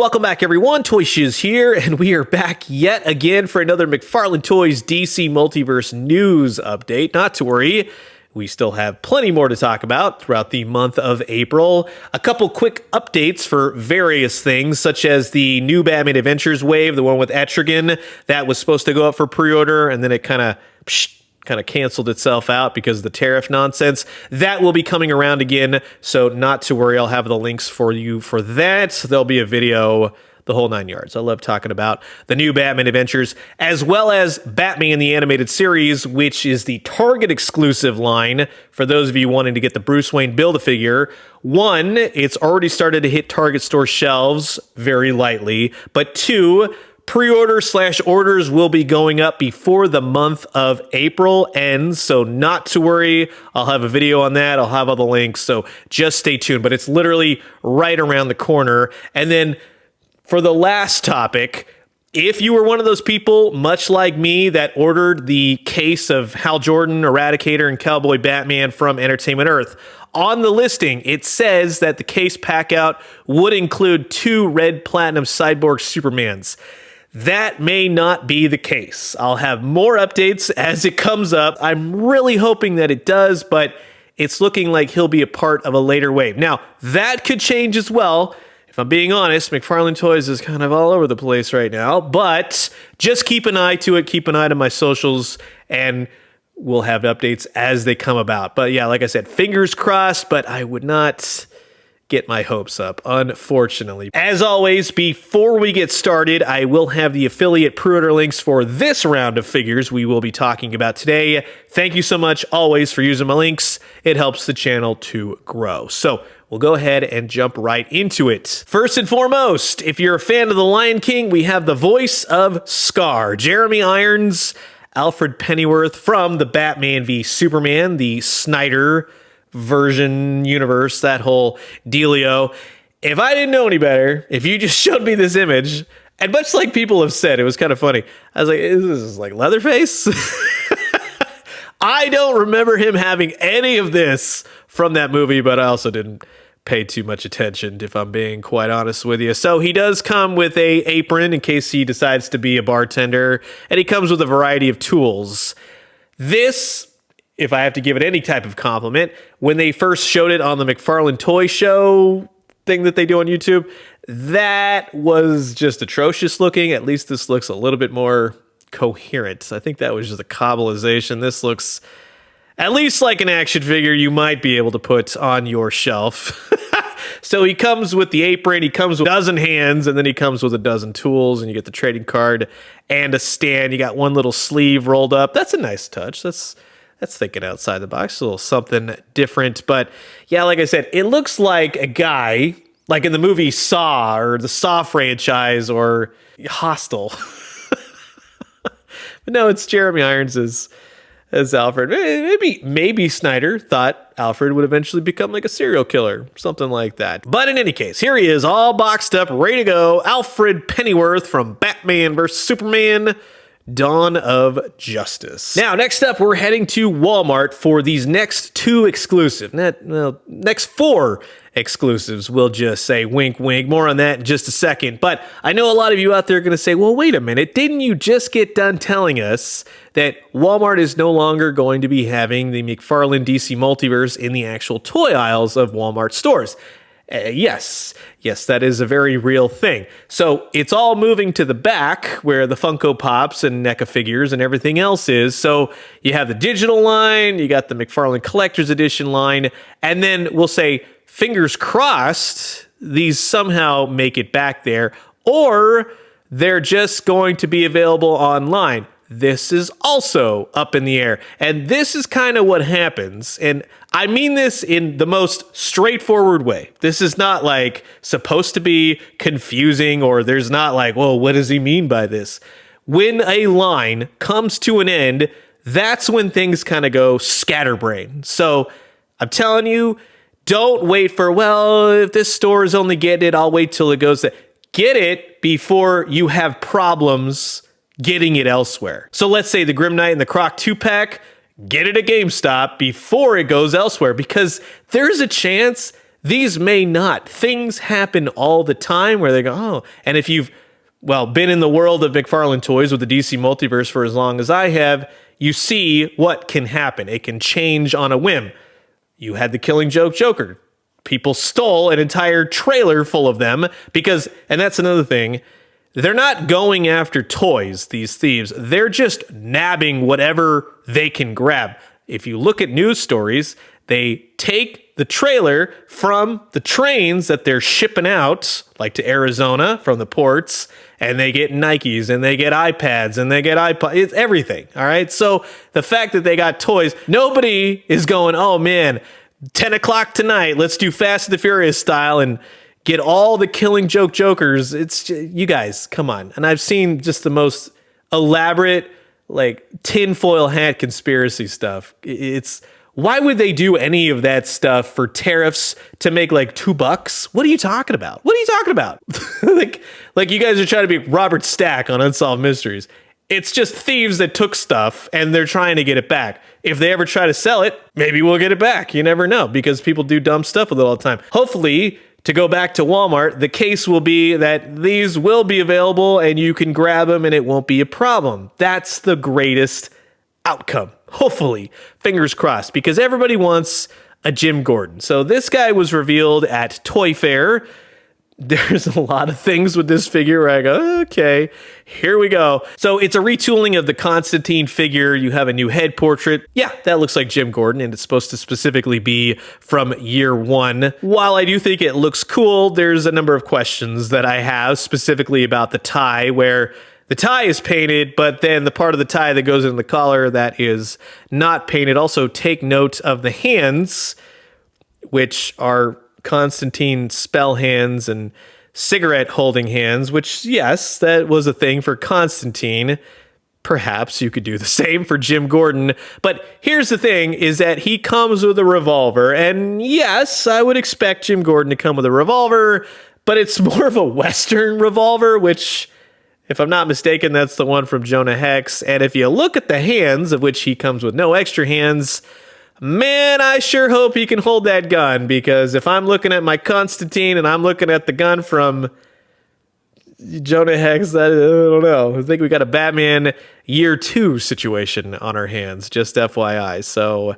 welcome back everyone, Toy Shiz here, and we are back yet again for another McFarlane Toys DC Multiverse news update. Not to worry, we still have plenty more to talk about throughout the month of April. A couple quick updates for various things, such as the new Batman Adventures wave, the one with Etrigan, that was supposed to go up for pre-order, and then it kind of canceled itself out because of the tariff nonsense. That will be coming around again, so not to worry. I'll have the links for you for that. There'll be a video, the whole 9 yards. I love talking about the new Batman Adventures, as well as Batman the Animated Series, which is the Target exclusive line for those of you wanting to get the Bruce Wayne Build-A-Figure. One, it's already started to hit Target store shelves very lightly, but two, pre-order/orders will be going up before the month of April ends, so not to worry. I'll have a video on that. I'll have all the links, so just stay tuned. But it's literally right around the corner. And then for the last topic, if you were one of those people, much like me, that ordered the case of Hal Jordan, Eradicator, and Cowboy Batman from Entertainment Earth, on the listing, it says that the case pack-out would include 2 red platinum Cyborg Supermans. That may not be the case. I'll have more updates as it comes up. I'm really hoping that it does, but it's looking like he'll be a part of a later wave. Now, that could change as well. If I'm being honest, McFarlane Toys is kind of all over the place right now, but just keep an eye to it. Keep an eye to my socials, and we'll have updates as they come about. But yeah, like I said, fingers crossed, but I would not get my hopes up, unfortunately. As always, before we get started, I will have the affiliate pre-order links for this round of figures we will be talking about today. Thank you so much, always, for using my links. It helps the channel to grow. So we'll go ahead and jump right into it. First and foremost, if you're a fan of The Lion King, we have the voice of Scar, Jeremy Irons, Alfred Pennyworth from the Batman v Superman, the Snyder version universe, that whole dealio. If I didn't know any better, if you just showed me this image, and much like people have said, it was kind of funny. I was like, is this like Leatherface? I don't remember him having any of this from that movie, but I also didn't pay too much attention, if I'm being quite honest with you. So he does come with a apron in case he decides to be a bartender, and he comes with a variety of tools. This, if I have to give it any type of compliment, when they first showed it on the McFarlane Toy Show thing that they do on YouTube, that was just atrocious looking. At least this looks a little bit more coherent. I think that was just a cobbleization. This looks at least like an action figure you might be able to put on your shelf. So he comes with the apron, he comes with a dozen hands, and then he comes with a dozen tools, and you get the trading card and a stand. You got one little sleeve rolled up. That's a nice touch. That's thinking outside the box, a little something different. But yeah, like I said, it looks like a guy, like in the movie Saw, or the Saw franchise, or Hostel. But no, it's Jeremy Irons as Alfred. Maybe Snyder thought Alfred would eventually become like a serial killer, something like that. But in any case, here he is, all boxed up, ready to go. Alfred Pennyworth from Batman vs Superman, Dawn of Justice. Now, next up, we're heading to Walmart for these next 2 exclusive. Next 4 exclusives, we'll just say. Wink, wink. More on that in just a second. But I know a lot of you out there are going to say, well, wait a minute. Didn't you just get done telling us that Walmart is no longer going to be having the McFarlane DC Multiverse in the actual toy aisles of Walmart stores? Yes, that is a very real thing. So it's all moving to the back where the Funko Pops and NECA figures and everything else is. So you have the digital line, you got the McFarlane Collector's Edition line, and then we'll say, fingers crossed, these somehow make it back there, or they're just going to be available online. This is also up in the air. And this is kind of what happens. And I mean this in the most straightforward way. This is not like supposed to be confusing, or there's not like, well, what does he mean by this? When a line comes to an end, that's when things kind of go scatterbrain. So I'm telling you, don't wait for, well, if this store is only getting it, I'll wait till it goes there. Get it before you have problems getting it elsewhere. So let's say the Grim Knight and the Croc 2-pack, get it at GameStop before it goes elsewhere, because there's a chance these may not. Things happen all the time where they go, oh, and if you've, well, been in the world of McFarlane toys with the DC multiverse for as long as I have, you see what can happen. It can change on a whim. You had the Killing Joke Joker. People stole an entire trailer full of them because, and that's another thing, they're not going after toys, these thieves. They're just nabbing whatever they can grab. If you look at news stories, they take the trailer from the trains that they're shipping out, like to Arizona from the ports, and they get Nikes and they get iPads and they get iPods. It's everything, all right? So the fact that they got toys, nobody is going, oh man, 10 o'clock tonight, let's do Fast and the Furious style and get all the Killing Joke Jokers. It's just, you guys, come on. And I've seen just the most elaborate, like, tinfoil hat conspiracy stuff. It's, why would they do any of that stuff for tariffs to make like $2? What are you talking about? What are you talking about? like you guys are trying to be Robert Stack on Unsolved Mysteries. It's just thieves that took stuff and they're trying to get it back. If they ever try to sell it, maybe we'll get it back. You never know, because people do dumb stuff with it all the time. Hopefully, to go back to Walmart, the case will be that these will be available and you can grab them and it won't be a problem. That's the greatest outcome. Hopefully, fingers crossed, because everybody wants a Jim Gordon. So this guy was revealed at Toy Fair. There's a lot of things with this figure where I go, okay, here we go. So it's a retooling of the Constantine figure. You have a new head portrait. Yeah, that looks like Jim Gordon, and it's supposed to specifically be from year one. While I do think it looks cool, there's a number of questions that I have specifically about the tie, where the tie is painted, but then the part of the tie that goes in the collar that is not painted. Also, take note of the hands, which are Constantine spell hands and cigarette holding hands, which, yes, that was a thing for Constantine. Perhaps you could do the same for Jim Gordon. But here's the thing, is that he comes with a revolver. And yes, I would expect Jim Gordon to come with a revolver, but it's more of a Western revolver, which, if I'm not mistaken, that's the one from Jonah Hex. And if you look at the hands, of which he comes with no extra hands, man, I sure hope he can hold that gun, because if I'm looking at my Constantine and I'm looking at the gun from Jonah Hex, I don't know. I think we got a Batman Year 2 situation on our hands, just FYI. So,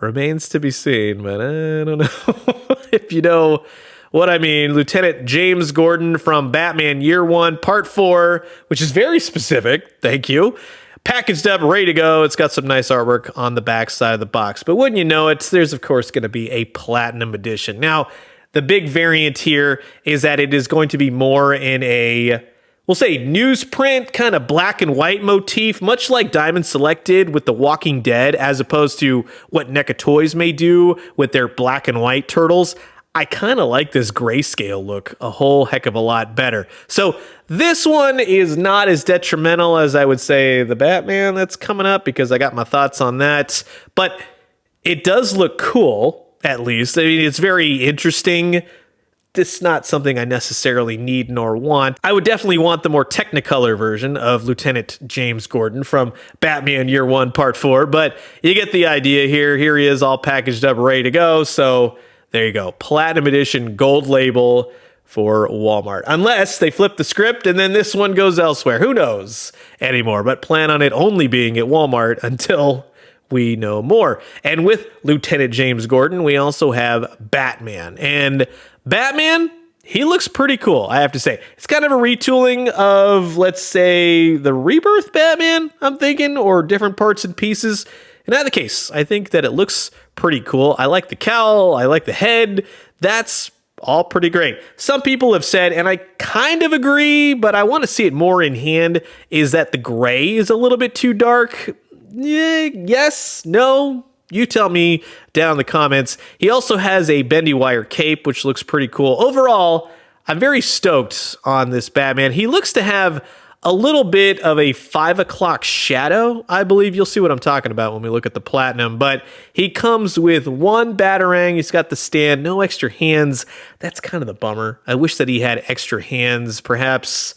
remains to be seen, but I don't know if you know what I mean. Lieutenant James Gordon from Batman Year 1, Part 4, which is very specific. Thank you. Packaged up, ready to go. It's got some nice artwork on the back side of the box. But wouldn't you know it, there's of course going to be a platinum edition. Now, the big variant here is that it is going to be more in a, we'll say, newsprint, kind of black and white motif, much like Diamond Select did with The Walking Dead, as opposed to what NECA Toys may do with their black and white turtles. I kind of like this grayscale look a whole heck of a lot better. So this one is not as detrimental as I would say the Batman that's coming up, because I got my thoughts on that. But it does look cool, at least. I mean, it's very interesting. This is not something I necessarily need nor want. I would definitely want the more Technicolor version of Lieutenant James Gordon from Batman Year 1, Part 4. But you get the idea here. Here he is all packaged up, ready to go. So there you go. Platinum Edition, gold label for Walmart. Unless they flip the script and then this one goes elsewhere. Who knows anymore? But plan on it only being at Walmart until we know more. And with Lieutenant James Gordon, we also have Batman. And Batman, he looks pretty cool, I have to say. It's kind of a retooling of, let's say, the Rebirth Batman, I'm thinking, or different parts and pieces. In either case, I think that it looks pretty cool. I like the cowl. I like the head. That's all pretty great. Some people have said, and I kind of agree, but I want to see it more in hand, is that the gray is a little bit too dark. Yes, no, you tell me down in the comments. He also has a bendy wire cape, which looks pretty cool. Overall, I'm very stoked on this Batman. He looks to have a little bit of a 5 o'clock shadow. I believe you'll see what I'm talking about when we look at the Platinum, but he comes with one Batarang. He's got the stand, no extra hands. That's kind of the bummer. I wish that he had extra hands. Perhaps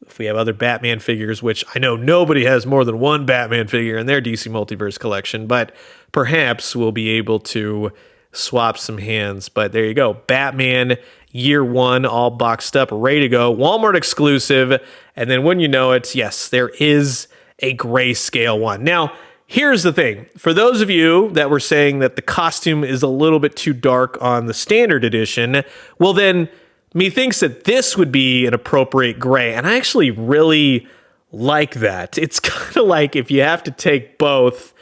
if we have other Batman figures, which I know nobody has more than one Batman figure in their DC Multiverse collection, but perhaps we'll be able to swap some hands. But there you go. Batman Year One, all boxed up, ready to go. Walmart exclusive. And then when you know it, yes, there is a grayscale one. Now, here's the thing. For those of you that were saying that the costume is a little bit too dark on the standard edition, well then, methinks that this would be an appropriate gray. And I actually really like that. It's kind of like if you have to take both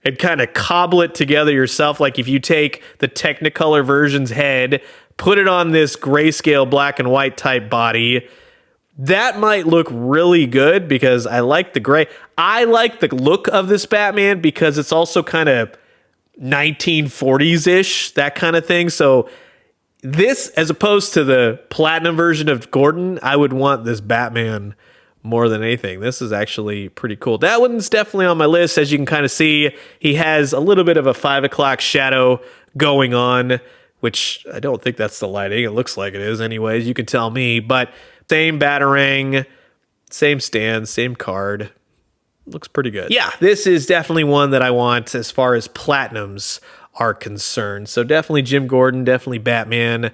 and kind of cobble it together yourself. Like if you take the Technicolor version's head, put it on this grayscale black and white type body, that might look really good because I like the gray. I like the look of this Batman because it's also kind of 1940s-ish, that kind of thing. So this, as opposed to the platinum version of Gordon, I would want this Batman more than anything. This is actually pretty cool. That one's definitely on my list. As you can kind of see, he has a little bit of a 5 o'clock shadow going on, which I don't think that's the lighting. It looks like it is anyways. You can tell me, but same Batarang, same stand, same card. Looks pretty good. Yeah, this is definitely one that I want as far as platinums are concerned. So definitely Jim Gordon, definitely Batman.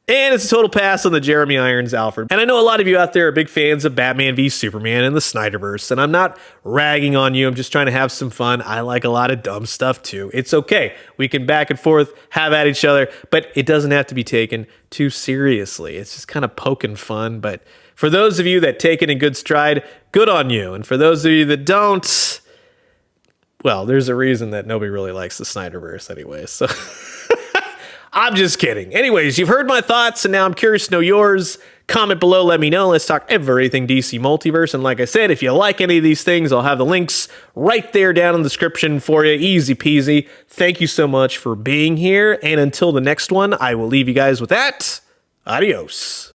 And it's a total pass on the Jeremy Irons Alfred. And I know a lot of you out there are big fans of Batman v Superman and the Snyderverse, and I'm not ragging on you. I'm just trying to have some fun. I like a lot of dumb stuff too. It's okay. We can back and forth, have at each other, but it doesn't have to be taken too seriously. It's just kind of poking fun. But for those of you that take it in good stride, good on you. And for those of you that don't, well, there's a reason that nobody really likes the Snyderverse anyway. So I'm just kidding. Anyways, you've heard my thoughts, and now I'm curious to know yours. Comment below, let me know. Let's talk everything DC Multiverse. And like I said, if you like any of these things, I'll have the links right there down in the description for you. Easy peasy. Thank you so much for being here. And until the next one, I will leave you guys with that. Adios.